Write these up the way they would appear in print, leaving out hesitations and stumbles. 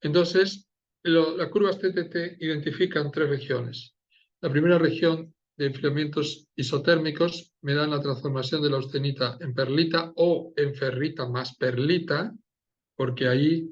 Entonces, las curvas TTT identifican tres regiones. La primera región de enfriamientos isotérmicos me dan la transformación de la austenita en perlita o en ferrita más perlita, porque ahí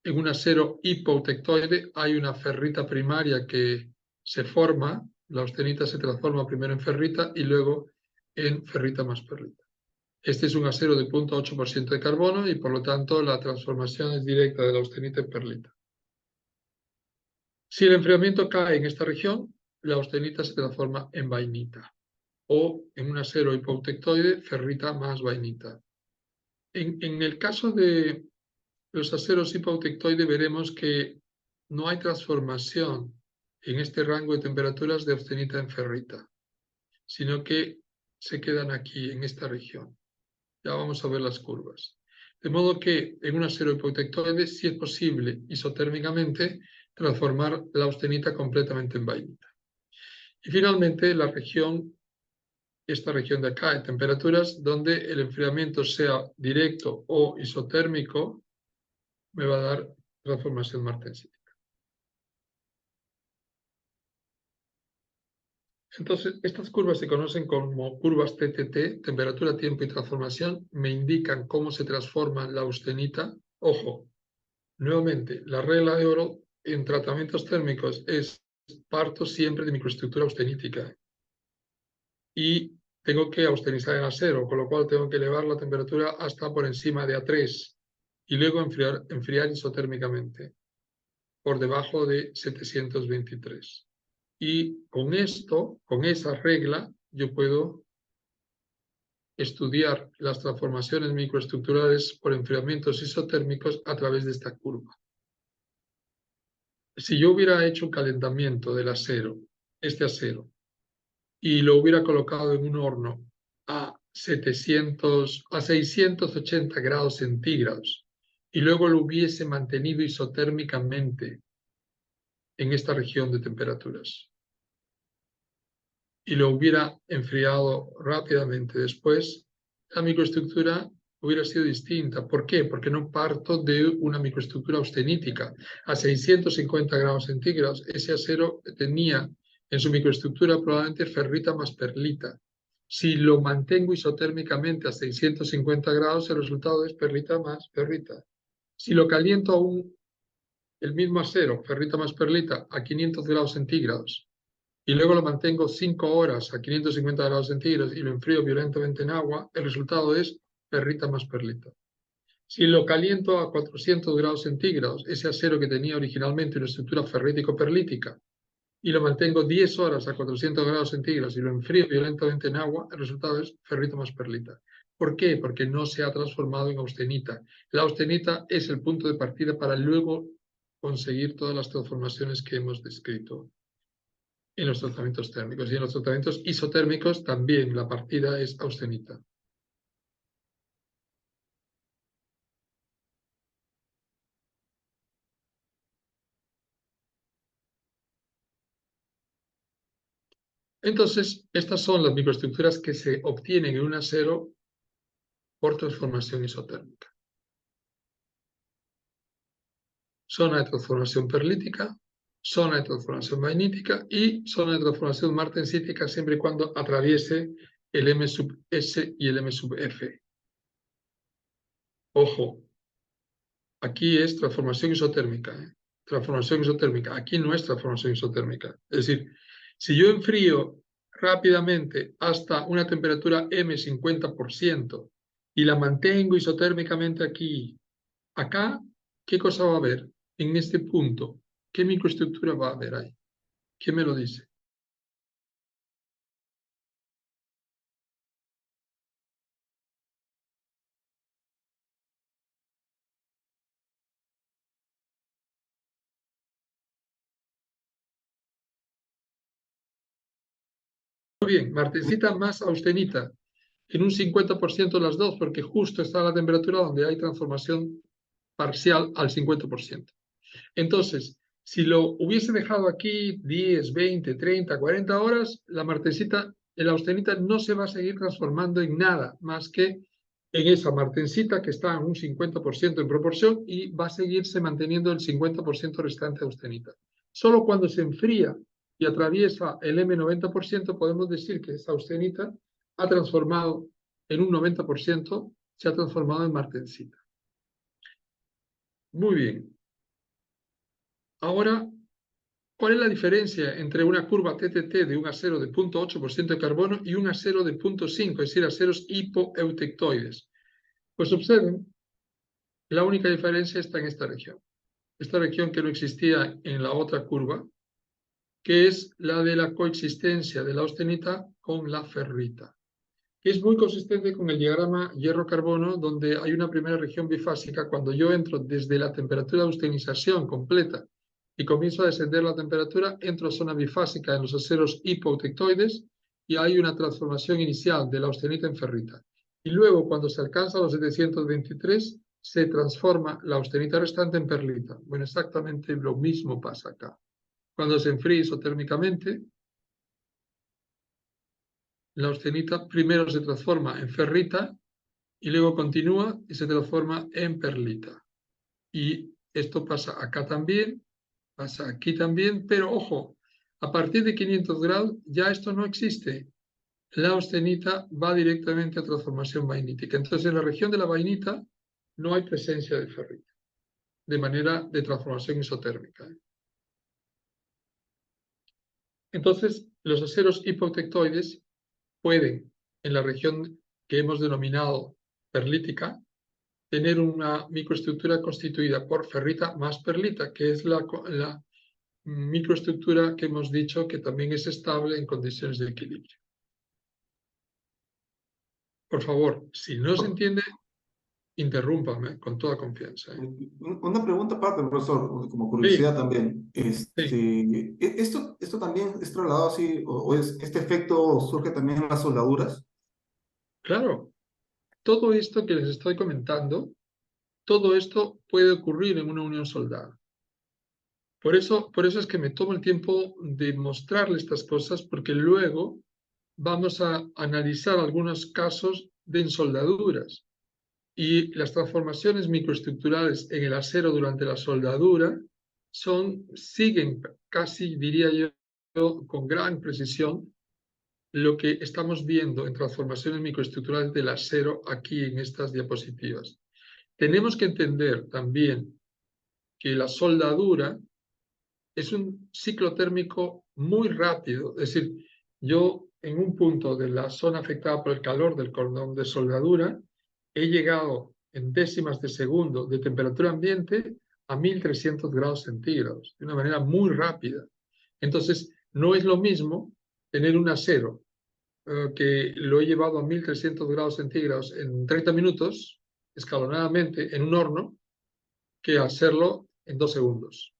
en un acero hipoutectoide hay una ferrita primaria que se forma, la austenita se transforma primero en ferrita y luego en ferrita más perlita. Este es un acero de 0,8% de carbono y por lo tanto la transformación es directa de la austenita en perlita. Si el enfriamiento cae en esta región, la austenita se transforma en vainita o en un acero hipoutectoide, ferrita más vainita. En el caso de los aceros hipoutectoide veremos que no hay transformación en este rango de temperaturas de austenita en ferrita, sino que se quedan aquí, en esta región. Ya vamos a ver las curvas. De modo que en un acero hipoutectoide sí es posible isotérmicamente transformar la austenita completamente en vainita. Y finalmente esta región de acá, de temperaturas donde el enfriamiento sea directo o isotérmico, me va a dar transformación martensítica. Entonces, estas curvas se conocen como curvas TTT, temperatura, tiempo y transformación, me indican cómo se transforma la austenita. Ojo, nuevamente, la regla de oro en tratamientos térmicos es parto siempre de microestructura austenítica y tengo que austenizar en acero, con lo cual tengo que elevar la temperatura hasta por encima de A3 y luego enfriar isotérmicamente por debajo de 723. Y con esto, con esa regla, yo puedo estudiar las transformaciones microestructurales por enfriamientos isotérmicos a través de esta curva. Si yo hubiera hecho un calentamiento del acero, este acero, y lo hubiera colocado en un horno a 680 grados centígrados y luego lo hubiese mantenido isotérmicamente en esta región de temperaturas y lo hubiera enfriado rápidamente después, la microestructura hubiera sido distinta. ¿Por qué? Porque no parto de una microestructura austenítica. A 650 grados centígrados, ese acero tenía en su microestructura probablemente ferrita más perlita. Si lo mantengo isotérmicamente a 650 grados, el resultado es perlita más ferrita. Si lo caliento aún el mismo acero, ferrita más perlita, a 500 grados centígrados, y luego lo mantengo 5 horas a 550 grados centígrados y lo enfrío violentamente en agua, el resultado es ferrita más perlita. Si lo caliento a 400 grados centígrados, ese acero que tenía originalmente una estructura ferrítico-perlítica, y lo mantengo 10 horas a 400 grados centígrados y lo enfrío violentamente en agua, el resultado es ferrita más perlita. ¿Por qué? Porque no se ha transformado en austenita. La austenita es el punto de partida para luego conseguir todas las transformaciones que hemos descrito en los tratamientos térmicos. Y en los tratamientos isotérmicos también la partida es austenita. Entonces, estas son las microestructuras que se obtienen en un acero por transformación isotérmica. Zona de transformación perlítica, zona de transformación magnítica y zona de transformación martensítica siempre y cuando atraviese el M sub S y el M sub F. Ojo, aquí es transformación isotérmica, transformación isotérmica. Aquí no es transformación isotérmica. Es decir, si yo enfrío rápidamente hasta una temperatura M 50% y la mantengo isotérmicamente aquí, acá, ¿qué cosa va a haber? En este punto, ¿qué microestructura va a haber ahí? ¿Quién me lo dice? Muy bien, martensita más austenita, en un 50% las dos, porque justo está la temperatura donde hay transformación parcial al 50%. Entonces, si lo hubiese dejado aquí 10, 20, 30, 40 horas, la martensita, la austenita no se va a seguir transformando en nada más que en esa martensita que está en un 50% en proporción y va a seguirse manteniendo el 50% restante de austenita. Solo cuando se enfría y atraviesa el M90% podemos decir que esa austenita ha transformado en un 90%, se ha transformado en martensita. Muy bien. Ahora, ¿cuál es la diferencia entre una curva TTT de un acero de 0,8% de carbono y un acero de 0,5, es decir, aceros hipoeutectoides? Pues observen, la única diferencia está en esta región que no existía en la otra curva, que es la de la coexistencia de la austenita con la ferrita, que es muy consistente con el diagrama hierro-carbono, donde hay una primera región bifásica. Cuando yo entro desde la temperatura de austenización completa y comienzo a descender la temperatura, entro a zona bifásica en los aceros hipoeutectoides y hay una transformación inicial de la austenita en ferrita. Y luego, cuando se alcanza los 723, se transforma la austenita restante en perlita. Bueno, exactamente lo mismo pasa acá. Cuando se enfría isotérmicamente, la austenita primero se transforma en ferrita y luego continúa y se transforma en perlita. Y esto pasa acá también, pasa aquí también, pero ojo, a partir de 500 grados ya esto no existe. La austenita va directamente a transformación vainítica. Entonces, en la región de la vainita no hay presencia de ferrita, de manera de transformación isotérmica. Entonces, los aceros hipoeutectoides pueden, en la región que hemos denominado perlítica, tener una microestructura constituida por ferrita más perlita, que es la microestructura que hemos dicho que también es estable en condiciones de equilibrio. Por favor, si no se entiende, interrúmpame con toda confianza. Una pregunta aparte, profesor, como Sí, curiosidad también. sí, ¿Esto también es trasladado así, este efecto surge también en las soldaduras? claro. Todo esto que les estoy comentando, todo esto puede ocurrir en una unión soldada. Por eso es que me tomo el tiempo de mostrarles estas cosas, porque luego vamos a analizar algunos casos de ensoldaduras. Y las transformaciones microestructurales en el acero durante la soldadura siguen casi, diría yo, con gran precisión lo que estamos viendo en transformaciones microestructurales del acero aquí en estas diapositivas. Tenemos que entender también que la soldadura es un ciclo térmico muy rápido, es decir, yo en un punto de la zona afectada por el calor del cordón de soldadura he llegado en décimas de segundo de temperatura ambiente a 1300 grados centígrados, de una manera muy rápida. Entonces, no es lo mismo tener un acero que lo he llevado a 1300 grados centígrados en 30 minutos, escalonadamente, en un horno, que hacerlo en 2 segundos.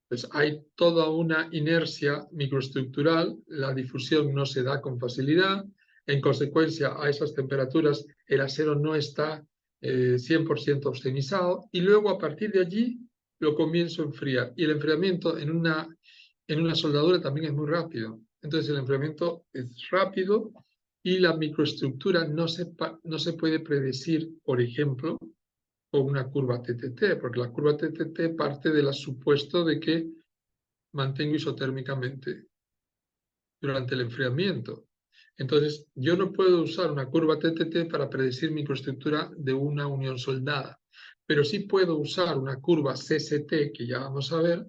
Pues hay toda una inercia microestructural, la difusión no se da con facilidad, en consecuencia a esas temperaturas el acero no está 100% austenizado y luego a partir de allí lo comienzo a enfriar. Y el enfriamiento en una soldadura también es muy rápido. Entonces el enfriamiento es rápido y la microestructura no se puede predecir, por ejemplo, con una curva TTT, porque la curva TTT parte del supuesto de que mantengo isotérmicamente durante el enfriamiento. Entonces, yo no puedo usar una curva TTT para predecir microestructura de una unión soldada, pero sí puedo usar una curva CCT, que ya vamos a ver,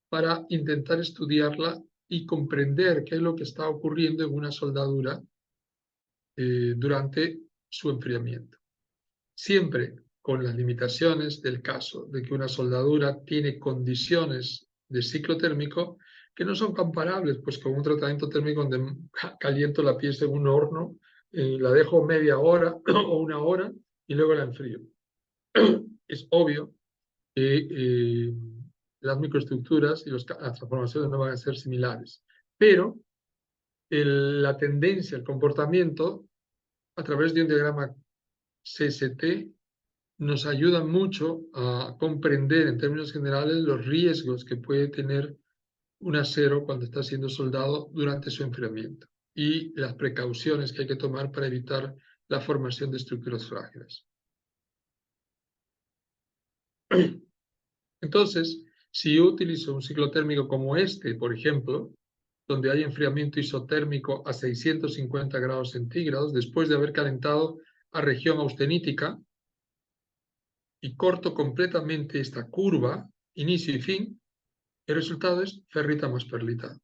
para intentar estudiarla y comprender qué es lo que está ocurriendo en una soldadura durante su enfriamiento. Siempre con las limitaciones del caso de que una soldadura tiene condiciones de ciclo térmico que no son comparables pues con un tratamiento térmico donde caliento la pieza en un horno, la dejo media hora o una hora y luego la enfrío. Es obvio que las microestructuras y las transformaciones no van a ser similares, pero la tendencia, el comportamiento a través de un diagrama CST nos ayuda mucho a comprender en términos generales los riesgos que puede tener un acero cuando está siendo soldado durante su enfriamiento y las precauciones que hay que tomar para evitar la formación de estructuras frágiles. Entonces, si yo utilizo un ciclo térmico como este, por ejemplo, donde hay enfriamiento isotérmico a 650 grados centígrados, después de haber calentado a región austenítica, y corto completamente esta curva, inicio y fin, el resultado es ferrita más perlita.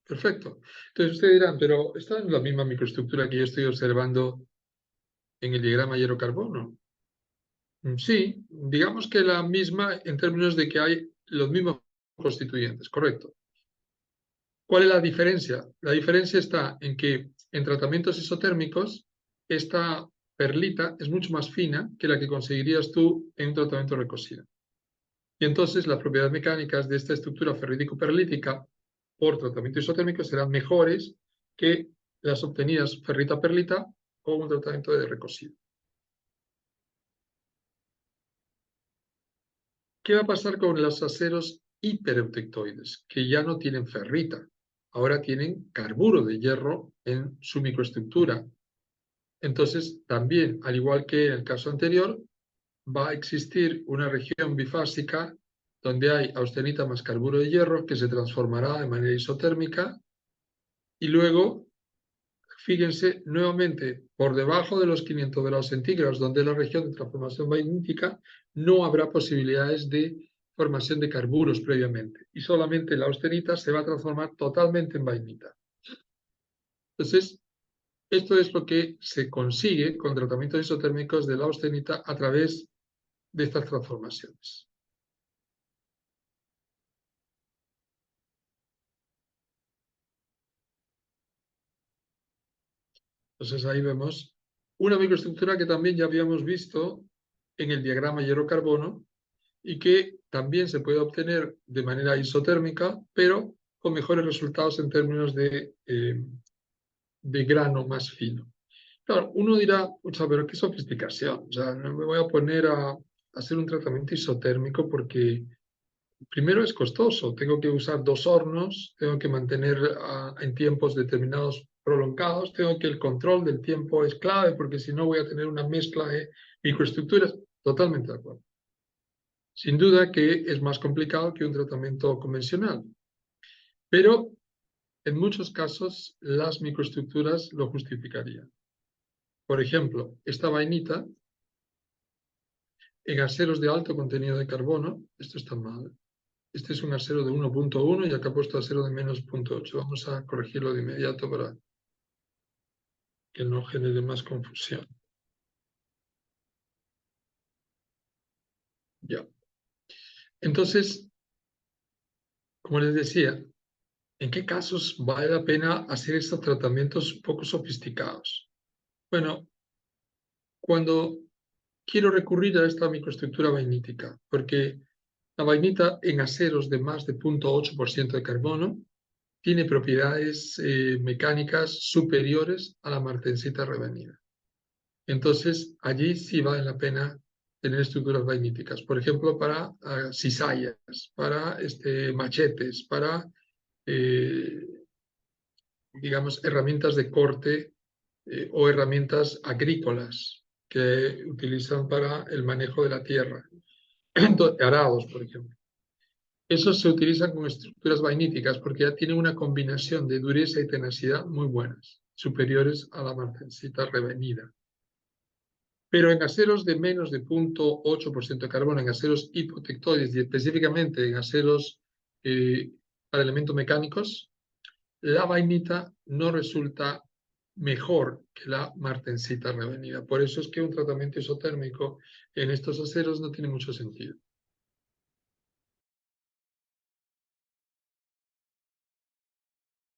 Perfecto. Entonces ustedes dirán, pero esta es la misma microestructura que yo estoy observando en el diagrama hierro-carbono. Sí, digamos que la misma en términos de que hay los mismos constituyentes, correcto. ¿Cuál es la diferencia? La diferencia está en que en tratamientos isotérmicos esta perlita es mucho más fina que la que conseguirías tú en un tratamiento recocido. Y entonces las propiedades mecánicas de esta estructura ferrítico-perlítica por tratamiento isotérmico serán mejores que las obtenidas ferrita-perlita con un tratamiento de recocido. ¿Qué va a pasar con los aceros hipereutectoides? Que ya no tienen ferrita, ahora tienen carburo de hierro en su microestructura. Entonces, también, al igual que en el caso anterior, va a existir una región bifásica donde hay austenita más carburo de hierro que se transformará de manera isotérmica y luego, fíjense, nuevamente, por debajo de los 500 grados centígrados, donde es la región de transformación vainítica, no habrá posibilidades de formación de carburos previamente y solamente la austenita se va a transformar totalmente en vainita. Entonces, esto es lo que se consigue con tratamientos isotérmicos de la austenita a través de estas transformaciones. Entonces ahí vemos una microestructura que también ya habíamos visto en el diagrama hierro-carbono y que también se puede obtener de manera isotérmica, pero con mejores resultados en términos de grano más fino. Claro, uno dirá, pero qué sofisticación, o sea, no me voy a poner a hacer un tratamiento isotérmico porque primero es costoso, tengo que usar 2 hornos, tengo que mantener en tiempos determinados prolongados, tengo que el control del tiempo es clave porque si no voy a tener una mezcla de microestructuras. Totalmente de acuerdo. Sin duda que es más complicado que un tratamiento convencional, pero en muchos casos las microestructuras lo justificarían. Por ejemplo, esta vainita en aceros de alto contenido de carbono, esto está mal. Este es un acero de 1.1 y acá he puesto acero de menos 0.8. Vamos a corregirlo de inmediato para que no genere más confusión. Ya. Entonces, como les decía, ¿en qué casos vale la pena hacer estos tratamientos poco sofisticados? Bueno, cuando quiero recurrir a esta microestructura vainítica, porque la vainita en aceros de más de 0.8% de carbono tiene propiedades mecánicas superiores a la martensita revenida. Entonces, allí sí vale la pena tener estructuras vainíticas. Por ejemplo, para cizallas, para machetes, para, digamos, herramientas de corte o herramientas agrícolas que utilizan para el manejo de la tierra. Arados, por ejemplo. Esos se utilizan con estructuras vainíticas porque ya tienen una combinación de dureza y tenacidad muy buenas, superiores a la martensita revenida. Pero en aceros de menos de 0.8% de carbono, en aceros hipotectoides y específicamente en aceros para elementos mecánicos, la vainita no resulta mejor que la martensita revenida. Por eso es que un tratamiento isotérmico en estos aceros no tiene mucho sentido.